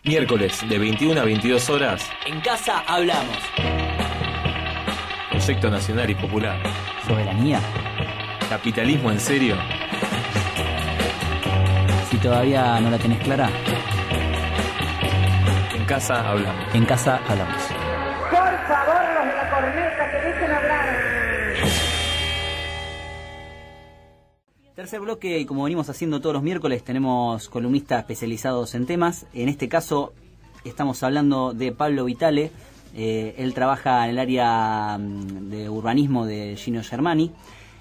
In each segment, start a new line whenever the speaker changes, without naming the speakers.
Miércoles de 21 a 22 horas.
En Casa Hablamos.
Proyecto nacional y popular.
Soberanía.
Capitalismo en serio.
Si todavía no la tenés clara.
En Casa Hablamos.
En Casa Hablamos.
Por favor, los de la corneta, que dejen hablar.
Tercer bloque, y como venimos haciendo todos los miércoles, tenemos columnistas especializados en temas. En este caso estamos hablando de Pablo Vitale. Él trabaja en el área de urbanismo de Gino Germani.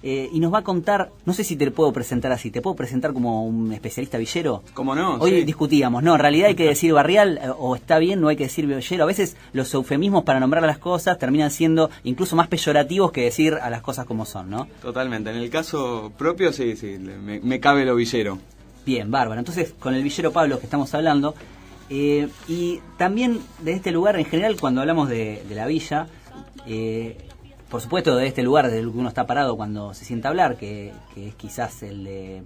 Y nos va a contar, no sé si te puedo presentar así, ¿te puedo presentar como un especialista villero?
¿Cómo no?
Hoy
Sí.
discutíamos, no, en realidad hay que decir barrial, o está bien, no hay que decir villero. A veces los eufemismos para nombrar a las cosas terminan siendo incluso más peyorativos que decir a las cosas como son, ¿no?
Totalmente. En el caso propio, sí, me cabe lo villero.
Bien, bárbaro. Entonces, con el villero Pablo que estamos hablando, y también de este lugar en general, cuando hablamos de la villa, por supuesto de este lugar desde el que uno está parado cuando se sienta a hablar, que es quizás el de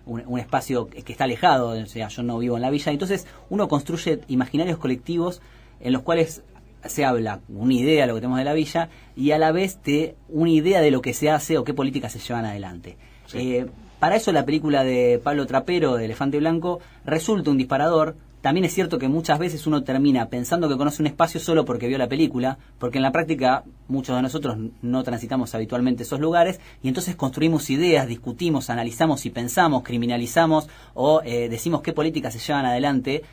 un espacio que está alejado, o sea, yo no vivo en la villa, entonces uno construye imaginarios colectivos en los cuales se habla una idea de lo que tenemos de la villa y a la vez de una idea de lo que se hace o qué políticas se llevan adelante.
Sí.
Para eso la película de Pablo Trapero, de Elefante Blanco, resulta un disparador. También es cierto que muchas veces uno termina pensando que conoce un espacio solo porque vio la película, porque en la práctica muchos de nosotros no transitamos habitualmente esos lugares y entonces construimos ideas, discutimos, analizamos y pensamos, criminalizamos o decimos qué políticas se llevan adelante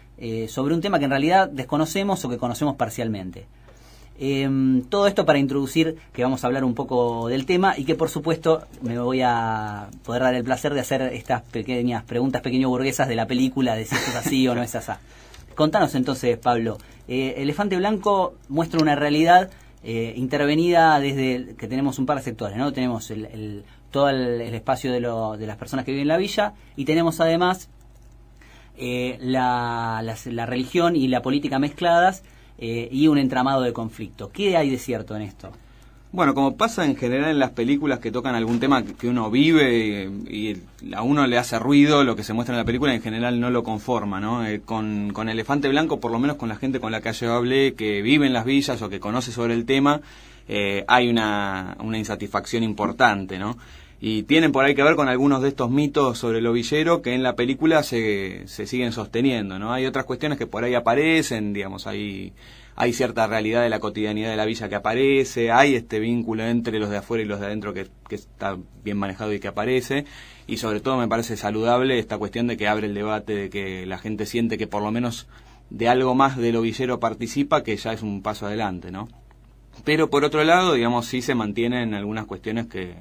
sobre un tema que en realidad desconocemos o que conocemos parcialmente. Todo esto para introducir que vamos a hablar un poco del tema y que por supuesto me voy a poder dar el placer de hacer estas pequeñas preguntas pequeño burguesas de la película, de si esto es así o no es así. Contanos entonces, Pablo, Elefante Blanco muestra una realidad intervenida desde que tenemos un par de sectores, ¿no? Tenemos todo el espacio de las personas que viven en la villa y tenemos además la religión y la política mezcladas, y un entramado de conflicto. ¿Qué hay de cierto en esto?
Bueno, como pasa en general en las películas que tocan algún tema que uno vive y a uno le hace ruido, lo que se muestra en la película en general no lo conforma, ¿no? Con Elefante Blanco, por lo menos con la gente con la que yo hablé, que vive en las villas o que conoce sobre el tema, hay una insatisfacción importante, ¿no? Y tienen por ahí que ver con algunos de estos mitos sobre lo villero que en la película se siguen sosteniendo, ¿no? Hay otras cuestiones que por ahí aparecen, digamos, hay cierta realidad de la cotidianidad de la villa que aparece, hay este vínculo entre los de afuera y los de adentro que está bien manejado y que aparece, y sobre todo me parece saludable esta cuestión de que abre el debate, de que la gente siente que por lo menos de algo más de lo villero participa, que ya es un paso adelante, ¿no? Pero por otro lado, digamos, sí se mantienen algunas cuestiones que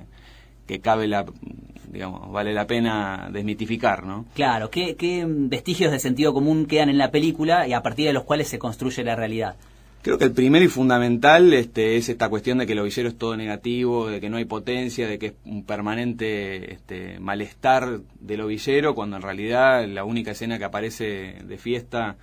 vale la pena desmitificar, ¿no?
Claro, ¿qué vestigios de sentido común quedan en la película y a partir de los cuales se construye la realidad?
Creo que el primero y fundamental es esta cuestión de que lo villero es todo negativo, de que no hay potencia, de que es un permanente malestar de lo villero, cuando en realidad la única escena que aparece de fiesta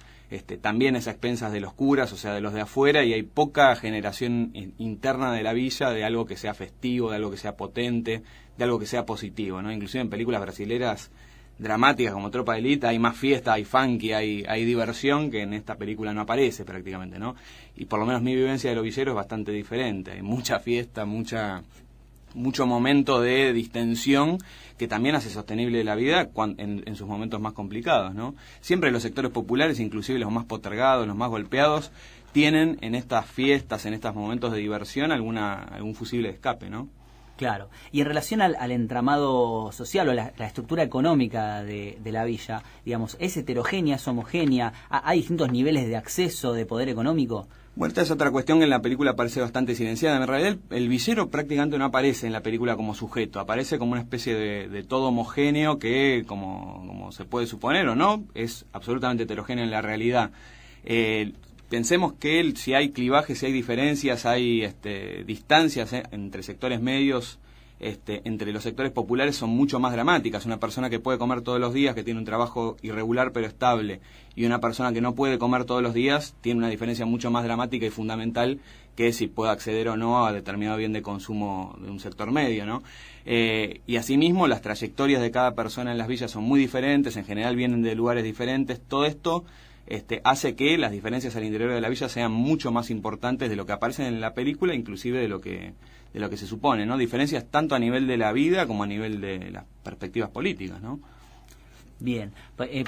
también es a expensas de los curas, o sea, de los de afuera, y hay poca generación interna de la villa de algo que sea festivo, de algo que sea potente, de algo que sea positivo, ¿no? Inclusive en películas brasileras dramáticas como Tropa de Élite hay más fiesta, hay funky, hay diversión que en esta película no aparece prácticamente, ¿no? Y por lo menos mi vivencia de lo villero es bastante diferente, hay mucha fiesta, mucho momento de distensión que también hace sostenible la vida en sus momentos más complicados, ¿no? Siempre los sectores populares, inclusive los más postergados, los más golpeados, tienen en estas fiestas, en estos momentos de diversión, algún fusible de escape, ¿no?
Claro. Y en relación al entramado social o la estructura económica de la villa, digamos, ¿es heterogénea, es homogénea? ¿Hay distintos niveles de acceso, de poder económico?
Bueno, esta es otra cuestión que en la película aparece bastante silenciada. En realidad el villero prácticamente no aparece en la película como sujeto, aparece como una especie de todo homogéneo que, como se puede suponer o no, es absolutamente heterogéneo en la realidad. Pensemos que si hay clivajes, si hay diferencias, hay distancias entre sectores medios, entre los sectores populares son mucho más dramáticas. Una persona que puede comer todos los días, que tiene un trabajo irregular pero estable, y una persona que no puede comer todos los días, tiene una diferencia mucho más dramática y fundamental que si puede acceder o no a determinado bien de consumo de un sector medio, ¿no? Y asimismo las trayectorias de cada persona en las villas son muy diferentes, en general vienen de lugares diferentes. Todo esto hace que las diferencias al interior de la villa sean mucho más importantes de lo que aparece en la película, inclusive de lo que se supone, ¿no? Diferencias tanto a nivel de la vida como a nivel de las perspectivas políticas, ¿no?
Bien,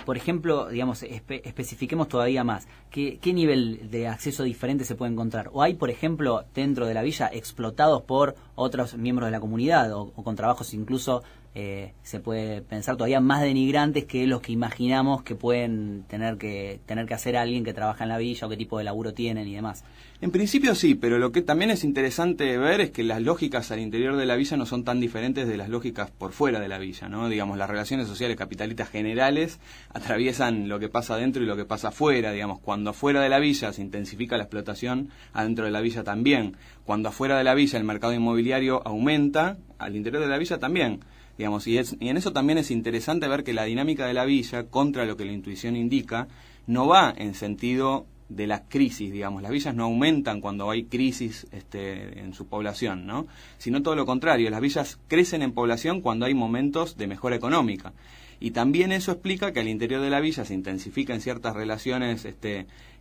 por ejemplo, digamos, especifiquemos todavía más. ¿Qué nivel de acceso diferente se puede encontrar? ¿O hay, por ejemplo, dentro de la villa explotados por otros miembros de la comunidad o con trabajos incluso se puede pensar todavía más denigrantes que los que imaginamos que pueden tener que hacer alguien que trabaja en la villa o qué tipo de laburo tienen y demás?
En principio sí, pero lo que también es interesante ver es que las lógicas al interior de la villa no son tan diferentes de las lógicas por fuera de la villa, ¿no? Digamos, las relaciones sociales capitalistas generales atraviesan lo que pasa adentro y lo que pasa afuera, digamos, cuando afuera de la villa se intensifica la explotación, adentro de la villa también. Cuando afuera de la villa el mercado inmobiliario aumenta, al interior de la villa también. Digamos, y en eso también es interesante ver que la dinámica de la villa, contra lo que la intuición indica, no va en sentido de la crisis, digamos. Las villas no aumentan cuando hay crisis en su población, ¿no? Sino todo lo contrario, las villas crecen en población cuando hay momentos de mejora económica. Y también eso explica que al interior de la villa se intensifican ciertas relaciones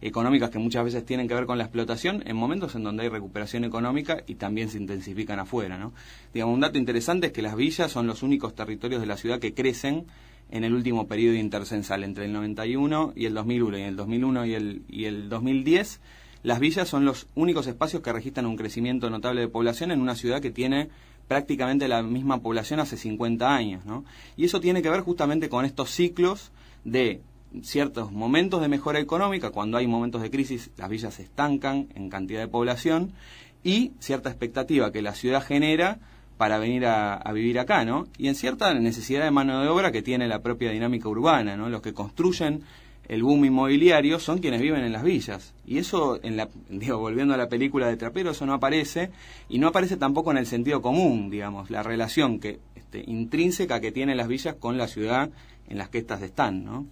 económicas que muchas veces tienen que ver con la explotación en momentos en donde hay recuperación económica y también se intensifican afuera, ¿no? Digamos, un dato interesante es que las villas son los únicos territorios de la ciudad que crecen en el último periodo intercensal, entre el 91 y el 2001, y en el 2001 y el 2010, las villas son los únicos espacios que registran un crecimiento notable de población en una ciudad que tiene prácticamente la misma población hace 50 años, ¿no? Y eso tiene que ver justamente con estos ciclos de ciertos momentos de mejora económica. Cuando hay momentos de crisis, las villas se estancan en cantidad de población, y cierta expectativa que la ciudad genera para venir a vivir acá, ¿no? Y en cierta necesidad de mano de obra que tiene la propia dinámica urbana, ¿no? Los que construyen el boom inmobiliario son quienes viven en las villas. Y eso, volviendo a la película de Trapero, eso no aparece, y no aparece tampoco en el sentido común, digamos, la relación intrínseca que tienen las villas con la ciudad en las que éstas están, ¿no?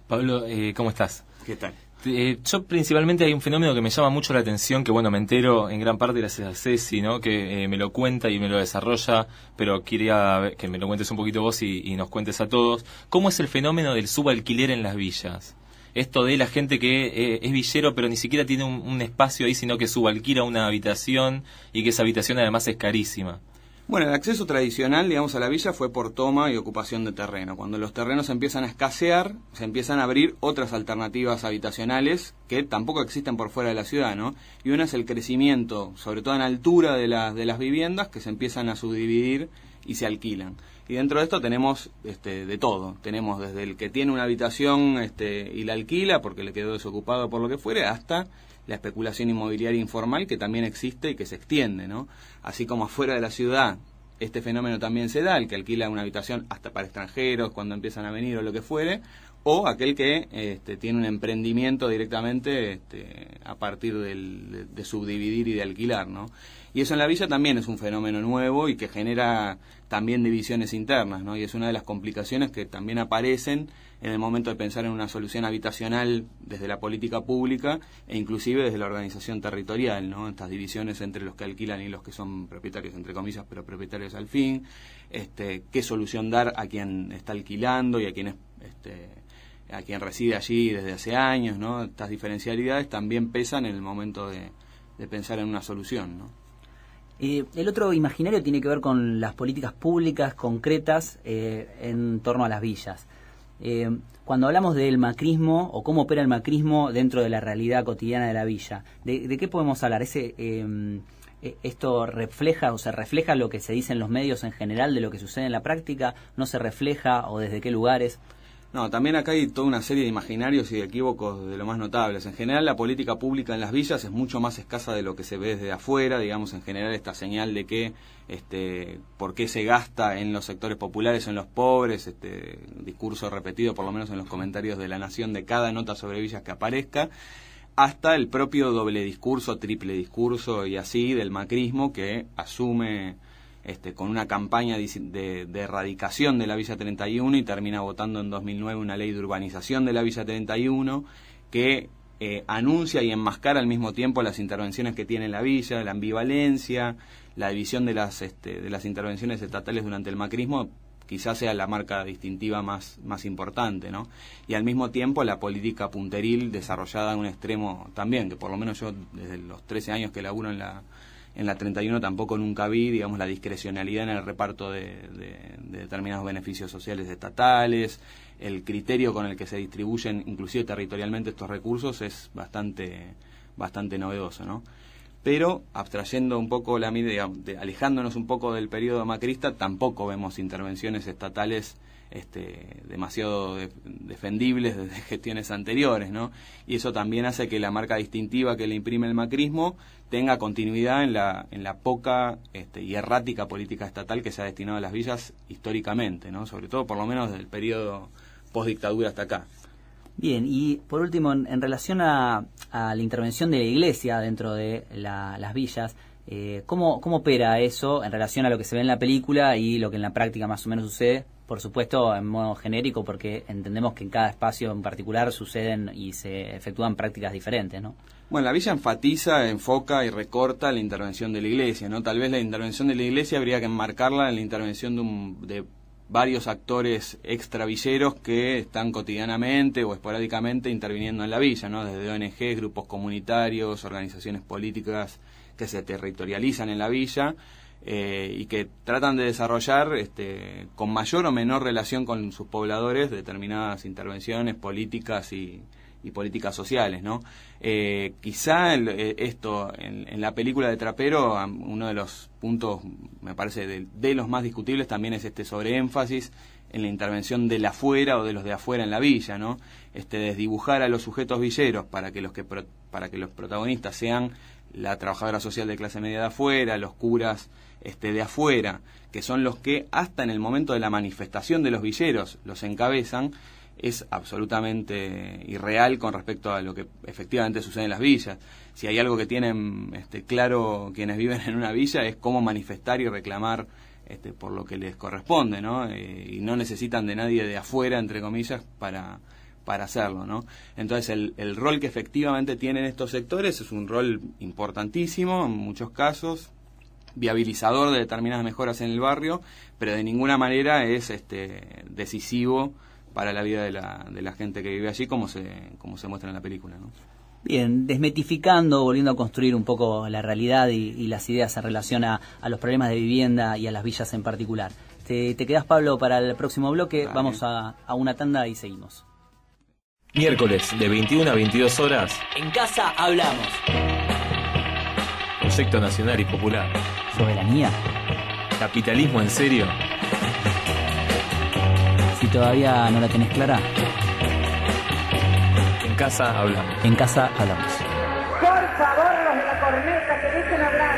Pablo, ¿cómo estás?
¿Qué tal?
Yo principalmente hay un fenómeno que me llama mucho la atención, que bueno, me entero en gran parte gracias a Ceci, ¿no? Que me lo cuenta y me lo desarrolla, pero quería que me lo cuentes un poquito vos y nos cuentes a todos. ¿Cómo es el fenómeno del subalquiler en las villas? Esto de la gente que es villero pero ni siquiera tiene un espacio ahí, sino que subalquila una habitación, y que esa habitación además es carísima.
Bueno, el acceso tradicional, digamos, a la villa fue por toma y ocupación de terreno. Cuando los terrenos empiezan a escasear, se empiezan a abrir otras alternativas habitacionales que tampoco existen por fuera de la ciudad, ¿no? Y una es el crecimiento, sobre todo en altura de las viviendas, que se empiezan a subdividir y se alquilan. Y dentro de esto tenemos de todo. Tenemos desde el que tiene una habitación y la alquila porque le quedó desocupado por lo que fuere, hasta la especulación inmobiliaria informal, que también existe y que se extiende, ¿no? Así como afuera de la ciudad este fenómeno también se da, el que alquila una habitación hasta para extranjeros cuando empiezan a venir o lo que fuere, o aquel que tiene un emprendimiento directamente a partir de subdividir y de alquilar, ¿no? Y eso en la villa también es un fenómeno nuevo y que genera también divisiones internas, ¿no? Y es una de las complicaciones que también aparecen en el momento de pensar en una solución habitacional desde la política pública e inclusive desde la organización territorial, ¿no? Estas divisiones entre los que alquilan y los que son propietarios, entre comillas, pero propietarios al fin. Qué solución dar a quien está alquilando y a quien a quien reside allí desde hace años, ¿no? Estas diferencialidades también pesan en el momento de pensar en una solución, ¿no?
El otro imaginario tiene que ver con las políticas públicas concretas en torno a las villas. Cuando hablamos del macrismo o cómo opera el macrismo dentro de la realidad cotidiana de la villa, ¿de qué podemos hablar? ¿Esto refleja o se refleja lo que se dice en los medios en general de lo que sucede en la práctica? ¿No se refleja o desde qué lugares?
No, también acá hay toda una serie de imaginarios y de equívocos de lo más notables. En general, la política pública en las villas es mucho más escasa de lo que se ve desde afuera. Digamos, en general, esta señal de que por qué se gasta en los sectores populares, en los pobres, discurso repetido por lo menos en los comentarios de La Nación de cada nota sobre villas que aparezca, hasta el propio doble discurso, triple discurso y así del macrismo, que asume con una campaña de erradicación de la Villa 31 y termina votando en 2009 una ley de urbanización de la Villa 31 que anuncia y enmascara al mismo tiempo las intervenciones que tiene la villa, la ambivalencia, la división de las intervenciones estatales durante el macrismo, quizás sea la marca distintiva más importante, ¿no? Y al mismo tiempo la política punteril desarrollada en un extremo también, que por lo menos yo desde los 13 años que laburo en la 31 tampoco nunca vi, digamos, la discrecionalidad en el reparto de determinados beneficios sociales estatales. El criterio con el que se distribuyen, inclusive territorialmente, estos recursos es bastante novedoso, ¿no? Pero abstrayendo un poco la medida, alejándonos un poco del periodo macrista, tampoco vemos intervenciones estatales demasiado defendibles desde gestiones anteriores, ¿no? Y eso también hace que la marca distintiva que le imprime el macrismo tenga continuidad en la poca y errática política estatal que se ha destinado a las villas históricamente, ¿no? Sobre todo, por lo menos, desde el periodo postdictadura hasta acá.
Bien, y por último, en relación a la intervención de la Iglesia dentro de las villas, ¿cómo opera eso en relación a lo que se ve en la película y lo que en la práctica más o menos sucede? Por supuesto, en modo genérico, porque entendemos que en cada espacio en particular suceden y se efectúan prácticas diferentes, ¿no?
Bueno, la villa enfatiza, enfoca y recorta la intervención de la Iglesia, ¿no? Tal vez la intervención de la Iglesia habría que enmarcarla en la intervención de varios actores extravilleros que están cotidianamente o esporádicamente interviniendo en la villa, ¿no? Desde ONG, grupos comunitarios, organizaciones políticas que se territorializan en la villa y que tratan de desarrollar con mayor o menor relación con sus pobladores determinadas intervenciones políticas y políticas sociales, ¿no? Quizá esto en la película de Trapero, uno de los puntos, me parece, de los más discutibles también es sobreénfasis en la intervención del afuera o de los de afuera en la villa, ¿no? Desdibujar a los sujetos villeros para que los protagonistas sean la trabajadora social de clase media de afuera, los curas de afuera, que son los que hasta en el momento de la manifestación de los villeros los encabezan, es absolutamente irreal con respecto a lo que efectivamente sucede en las villas. Si hay algo que tienen claro quienes viven en una villa es cómo manifestar y reclamar por lo que les corresponde, ¿no? Y no necesitan de nadie de afuera, entre comillas, para hacerlo, ¿no? Entonces el rol que efectivamente tienen estos sectores es un rol importantísimo en muchos casos, viabilizador de determinadas mejoras en el barrio, pero de ninguna manera es decisivo para la vida de la gente que vive allí, como se muestra en la película, ¿no?
Bien, desmitificando, volviendo a construir un poco la realidad y las ideas en relación a los problemas de vivienda y a las villas en particular. ¿Te quedás, Pablo, para el próximo bloque?
Vale.
Vamos a una tanda y seguimos.
Miércoles de 21 a 22 horas.
En Casa Hablamos.
Proyecto Nacional y Popular.
Soberanía.
Capitalismo en serio.
Si todavía no la tenés clara,
En Casa Hablamos.
en Casa Hablamos.
Por favor, los de la corneta, que dejen hablar.